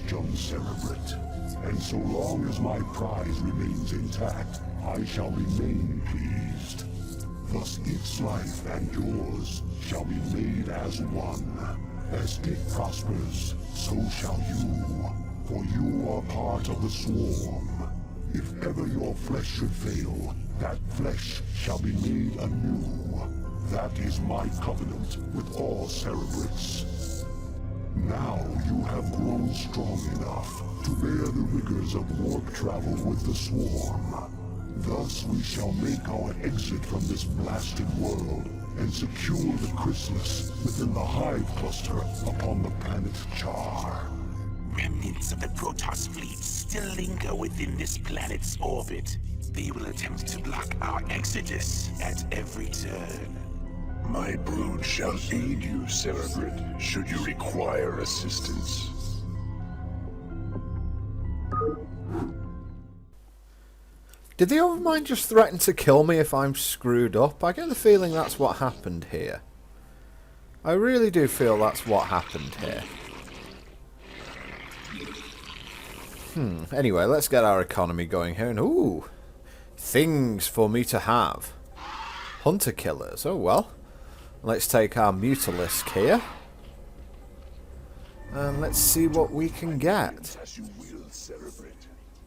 question, Cerebrate. And so long as my prize remains intact, I shall remain pleased. Thus its life and yours shall be made as one. As it prospers, so shall you. For you are part of the swarm. If ever your flesh should fail, that flesh shall be made anew. That is my covenant with all Cerebrates. Now you have grown strong enough to bear the rigors of warp travel with the swarm. Thus we shall make our exit from this blasted world and secure the Chrysalis within the hive cluster upon the planet Char. Remnants of the Protoss fleet still linger within this planet's orbit. They will attempt to block our exodus at every turn. My brood shall aid you, Cerebrate, should you require assistance. Did the Overmind just threaten to kill me if I'm screwed up? I get the feeling that's what happened here. I really do feel that's what happened here. Anyway, let's get our economy going here. And ooh, things for me to have. Hunter killers. Oh well. Let's take our Mutalisk here. And let's see what we can get. As you will, Cerebrate.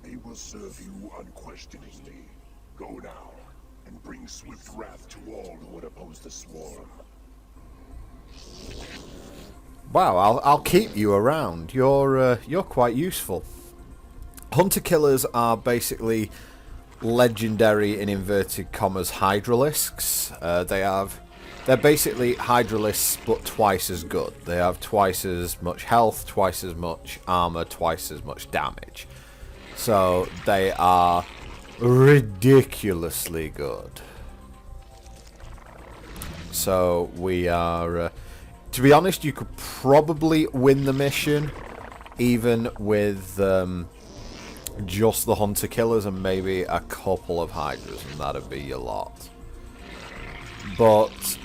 They will serve you unquestioningly. Go now, and bring swift wrath to all who would oppose the swarm. Wow, I'll keep you around. You're quite useful. Hunter killers are basically legendary in inverted commas hydralisks. They're basically hydralisks but twice as good. They have twice as much health, twice as much armor, twice as much damage. So they are ridiculously good. So we are, to be honest, you could probably win the mission even with just the hunter killers and maybe a couple of hydras, and that'd be a lot. But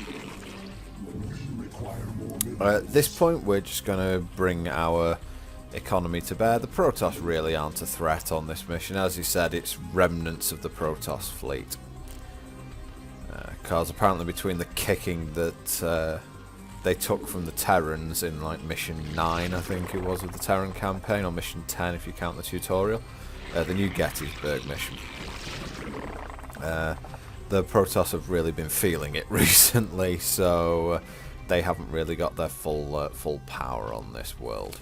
at this point we're just going to bring our economy to bear. The Protoss really aren't a threat on this mission. As you said, it's remnants of the Protoss fleet. Because apparently between the kicking that they took from the Terrans in like mission 9, I think it was, of the Terran campaign, or mission 10 if you count the tutorial, the new Gettysburg mission. The Protoss have really been feeling it recently, so they haven't really got their full power on this world.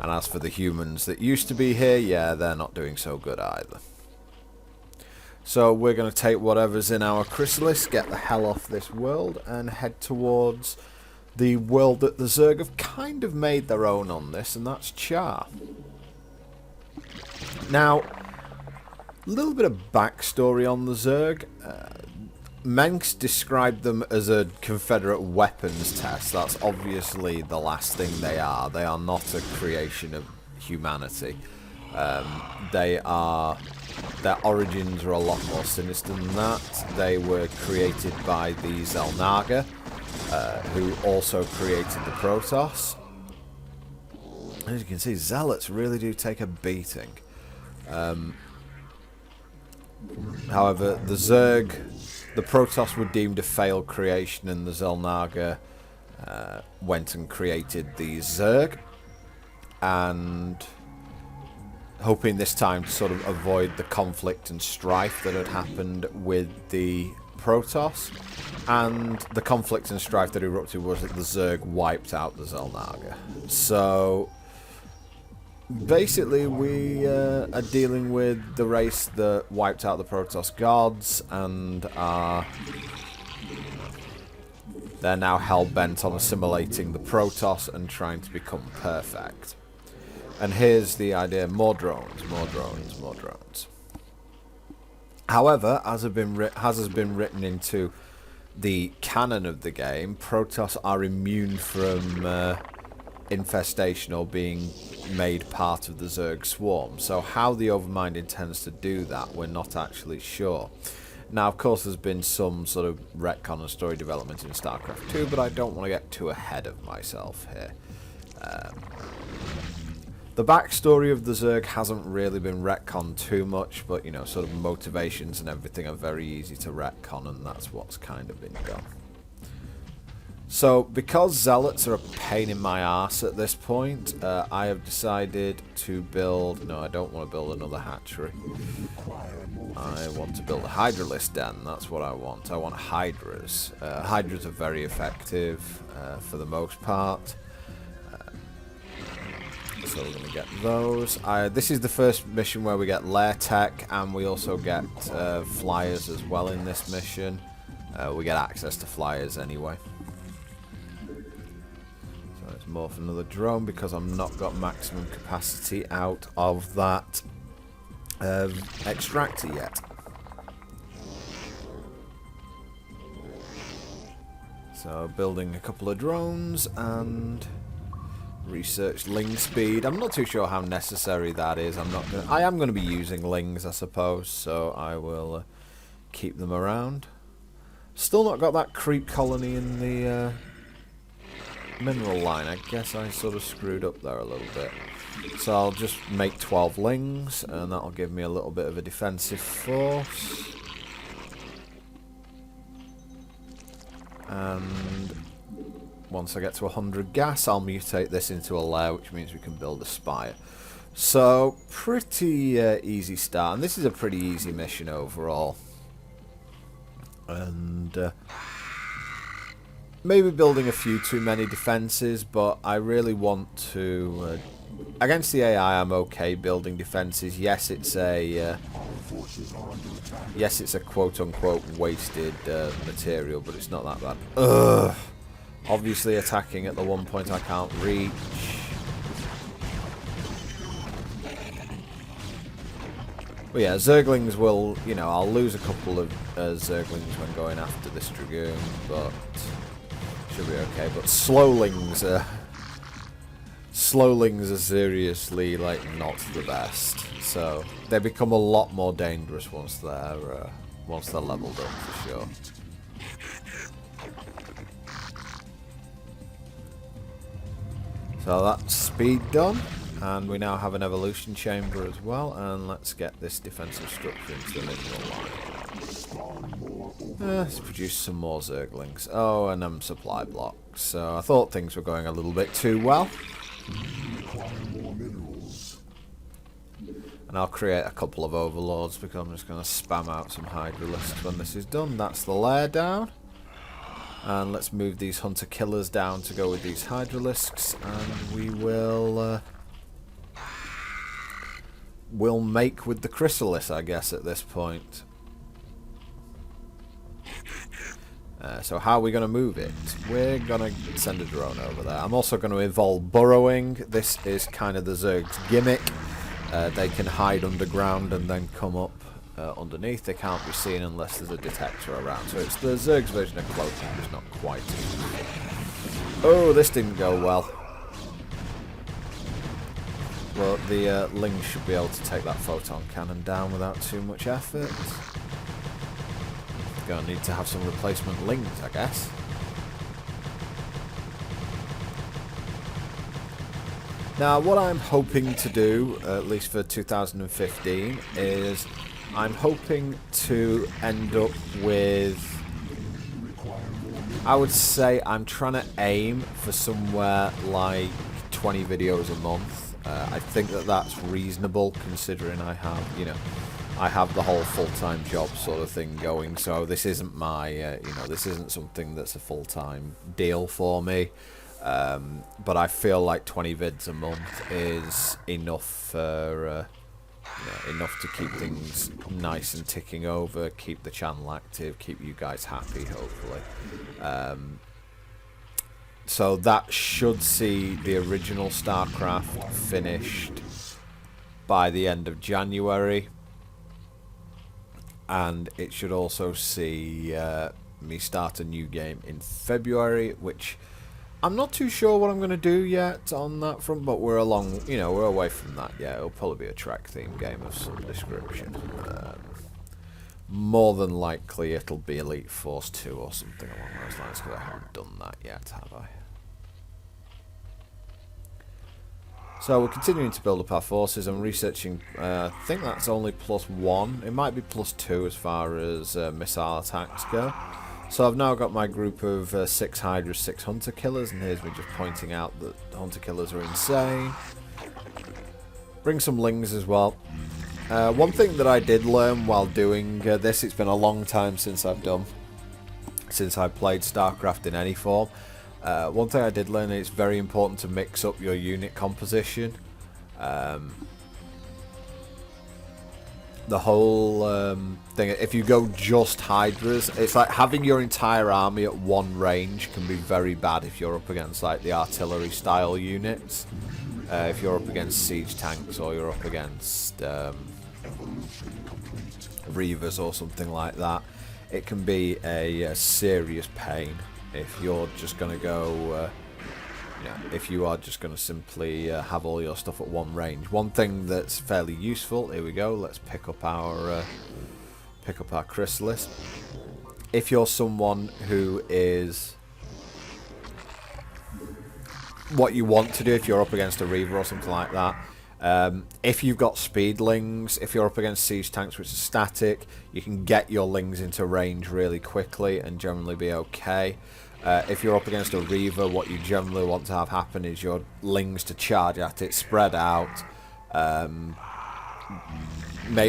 And as for the humans that used to be here, yeah, they're not doing so good either. So we're going to take whatever's in our Chrysalis, get the hell off this world, and head towards the world that the Zerg have kind of made their own on this, and that's Char. Now, a little bit of backstory on the Zerg. Mengs described them as a Confederate weapons test. That's obviously the last thing they are. They are not a creation of humanity. Their origins are a lot more sinister than that. They were created by the Xel'Naga, who also created the Protoss. As you can see, Zealots really do take a beating. However, the Zerg, the Protoss were deemed a failed creation, and the Xel'Naga went and created the Zerg, and hoping this time to sort of avoid the conflict and strife that had happened with the Protoss. And the conflict and strife that erupted was that the Zerg wiped out the Xel'Naga. So basically we are dealing with the race that wiped out the Protoss gods, and they're now hell-bent on assimilating the Protoss and trying to become perfect. And here's the idea: more drones, more drones, more drones. However, as has been written into the canon of the game, Protoss are immune from infestation or being made part of the Zerg swarm. So how the Overmind intends to do that, we're not actually sure. Now, of course, there's been some sort of retcon and story development in Starcraft 2, but I don't want to get too ahead of myself here. The backstory of the Zerg hasn't really been retconned too much, but, you know, sort of motivations and everything are very easy to retcon, and that's what's kind of been done. So, because Zealots are a pain in my arse at this point, I have decided to build... No, I don't want to build another hatchery. I want to build a Hydralisk den, that's what I want. I want Hydras. Hydras are very effective for the most part. So we're going to get those. This is the first mission where we get lair tech, and we also get flyers as well in this mission. We get access to flyers anyway. So let's morph another drone because I've not got maximum capacity out of that extractor yet. So building a couple of drones and... research ling speed. I'm not too sure how necessary that is. I am going to be using lings, I suppose, so I will keep them around. Still not got that creep colony in the mineral line. I guess I sort of screwed up there a little bit. So I'll just make 12 lings, and that'll give me a little bit of a defensive force. And... once I get to 100 gas, I'll mutate this into a lair, which means we can build a spire. So, pretty easy start. And this is a pretty easy mission overall. And maybe building a few too many defenses, but I really want to... against the AI, I'm okay building defenses. Yes, it's a... yes, it's a quote-unquote wasted material, but it's not that bad. Ugh! Obviously attacking at the one point I can't reach. But yeah, Zerglings will, you know, I'll lose a couple of Zerglings when going after this Dragoon, but should be okay. But Slowlings are seriously, like, not the best. So they become a lot more dangerous once they're leveled up for sure. So that's speed done, and we now have an evolution chamber as well, and let's get this defensive structure into the mineral line. Let's produce some more Zerglings. Oh, and supply blocks. So I thought things were going a little bit too well. And I'll create a couple of overlords because I'm just going to spam out some Hydralisks when this is done. That's the lair down. And let's move these hunter-killers down to go with these Hydralisks, and we will we'll make with the Chrysalis, I guess, at this point. So how are we going to move it? We're going to send a drone over there. I'm also going to evolve burrowing. This is kind of the Zerg's gimmick. They can hide underground and then come up underneath. They can't be seen unless there's a detector around. So it's the Zerg's version of cloaking, just not quite. Oh, this didn't go well. Well, the Ling should be able to take that photon cannon down without too much effort. Gonna need to have some replacement Lings, I guess. Now, what I'm hoping to do, at least for 2015, is I'm hoping to end up with... I would say I'm trying to aim for somewhere like 20 videos a month. I think that that's reasonable, considering I have, you know, I have the whole full-time job sort of thing going. So this isn't my, you know, this isn't something that's a full-time deal for me. But I feel like 20 vids a month is enough for, you know, enough to keep things nice and ticking over, keep the channel active, keep you guys happy, hopefully. So that should see the original Starcraft finished by the end of January. And it should also see me start a new game in February, which I'm not too sure what I'm going to do yet on that front, but we're along, you know, we're away from that yet. It'll probably be a track theme game of some description. More than likely it'll be Elite Force 2 or something along those lines, because I haven't done that yet, have I? So we're continuing to build up our forces. I'm researching, I think that's only +1. It might be +2 as far as missile attacks go. So I've now got my group of 6 Hydras, 6 Hunter Killers, and here's me just pointing out that Hunter Killers are insane. Bring some Lings as well. One thing that I did learn while doing this, it's been a long time since I've played Starcraft in any form. One thing I did learn is it's very important to mix up your unit composition. The whole thing, if you go just Hydras, it's like having your entire army at one range can be very bad if you're up against like the artillery style units. If you're up against siege tanks or you're up against Reavers or something like that, it can be a serious pain if you're just going to go, if you are just going to simply have all your stuff at one range. One thing that's fairly useful, here we go, let's pick up our Chrysalis. If you're someone who is, what you want to do if you're up against a Reaver or something like that, if you've got speedlings, if you're up against siege tanks which are static, you can get your lings into range really quickly and generally be okay. If you're up against a Reaver, what you generally want to have happen is your lings to charge at it, spread out,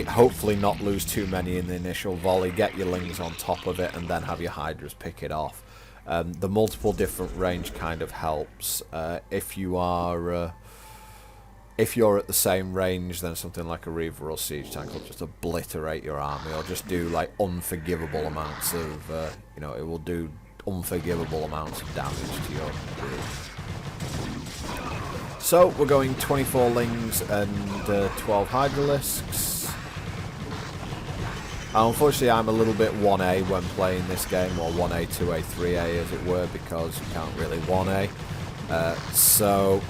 hopefully not lose too many in the initial volley, get your lings on top of it and then have your Hydras pick it off. The multiple different range kind of helps. If you're at the same range, then something like a Reaver or Siege Tank will just obliterate your army, or just do like unforgivable amounts of, it will do unforgivable amounts of damage to your group. So we're going 24 Lings and 12 Hydralisks. Unfortunately, I'm a little bit 1A when playing this game, or 1A, 2A, 3A as it were, because you can't really 1A. So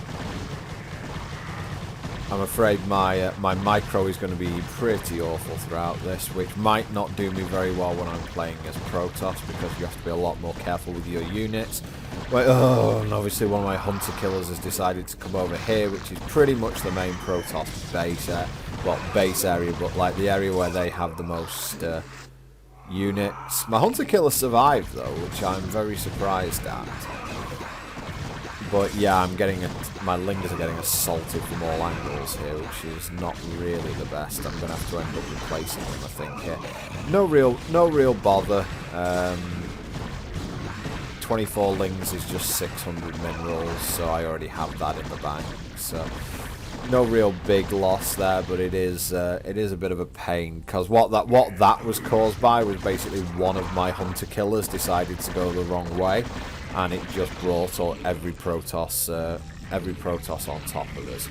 I'm afraid my micro is going to be pretty awful throughout this, which might not do me very well when I'm playing as Protoss, because you have to be a lot more careful with your units. And obviously one of my Hunter Killers has decided to come over here, which is pretty much the main Protoss base, base area, but like the area where they have the most units. My Hunter Killer survived though, which I'm very surprised at. But yeah, my Lingers are getting assaulted from all angles here, which is not really the best. I'm going to have to end up replacing them, I think, here. No real bother. 24 Lings is just 600 minerals, so I already have that in the bank. So no real big loss there, but it is a bit of a pain, because what that was caused by was basically one of my Hunter Killers decided to go the wrong way, and it just brought every Protoss on top of us.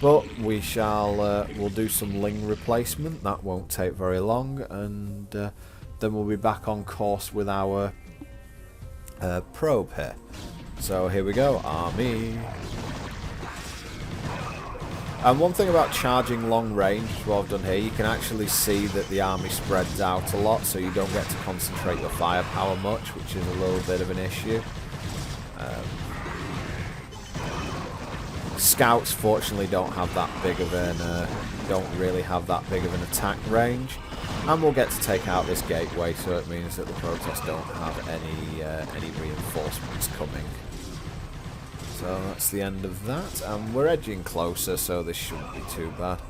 But we'll do some Ling replacement. That won't take very long, and then we'll be back on course with our probe here. So here we go, army. And one thing about charging long range, what I've done here, you can actually see that the army spreads out a lot, so you don't get to concentrate your firepower much, which is a little bit of an issue. Scouts fortunately don't have that big of an attack range, and we'll get to take out this gateway, so it means that the Protoss don't have any reinforcements coming. So that's the end of that, and we're edging closer, so this shouldn't be too bad.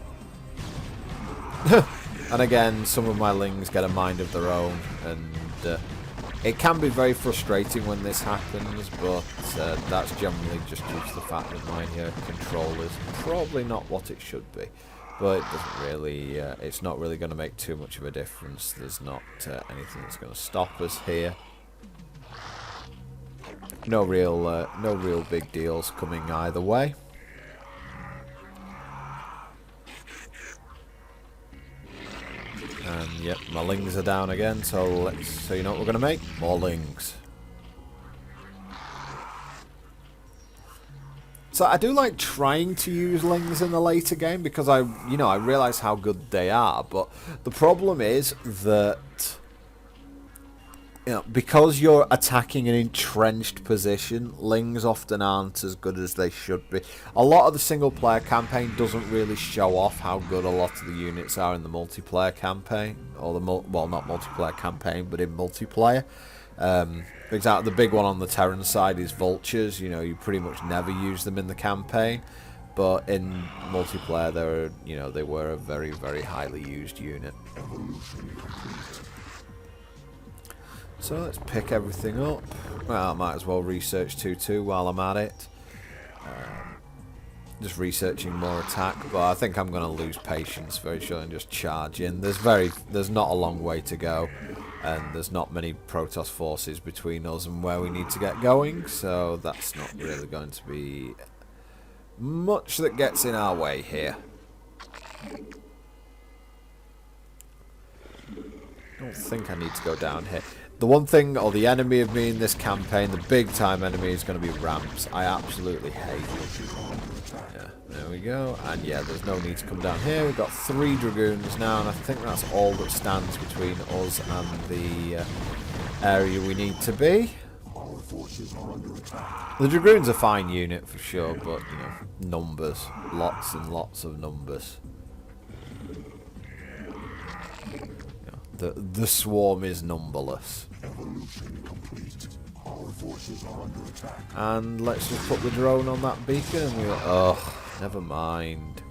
And again, some of my Lings get a mind of their own, and it can be very frustrating when this happens, but that's generally just due to the fact that my control is probably not what it should be. But it doesn't really, it's not really going to make too much of a difference. There's not anything that's going to stop us here. No real big deals coming either way. And yep, my Lings are down again, so you know what we're going to make? More Lings. So I do like trying to use Lings in the later game, because I realise how good they are, but the problem is that you know, because you're attacking an entrenched position, Lings often aren't as good as they should be. A lot of the single-player campaign doesn't really show off how good a lot of the units are in the multiplayer campaign, or the well, not multiplayer campaign, but in multiplayer. For example, the big one on the Terran side is vultures. You know, you pretty much never use them in the campaign, but in multiplayer, they were a very, very highly used unit. So let's pick everything up. Well, I might as well research 2-2 while I'm at it. Just researching more attack, but I think I'm going to lose patience very shortly and just charge in. There's not a long way to go, and there's not many Protoss forces between us and where we need to get going, so that's not really going to be much that gets in our way here. I don't think I need to go down here. The one thing, or the enemy of me in this campaign, the big time enemy, is going to be ramps. I absolutely hate them. Yeah, there we go. And yeah, there's no need to come down here. We've got 3 Dragoons now, and I think that's all that stands between us and the area we need to be. The Dragoon's a fine unit for sure, but, you know, numbers. Lots and lots of numbers. The swarm is numberless. And let's just put the drone on that beacon and we'll... Oh, never mind.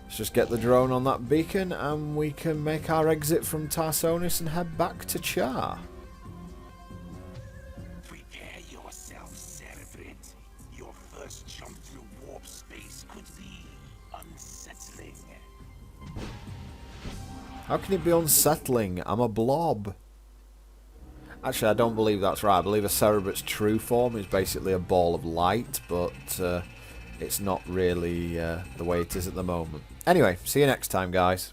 Let's just get the drone on that beacon and we can make our exit from Tarsonis and head back to Char. Prepare yourself, Cerebrate. Your first jump through warp space could be unsettling. How can it be unsettling? I'm a blob. Actually, I don't believe that's right. I believe a Cerebrate's true form is basically a ball of light, but it's not really the way it is at the moment. Anyway, see you next time, guys.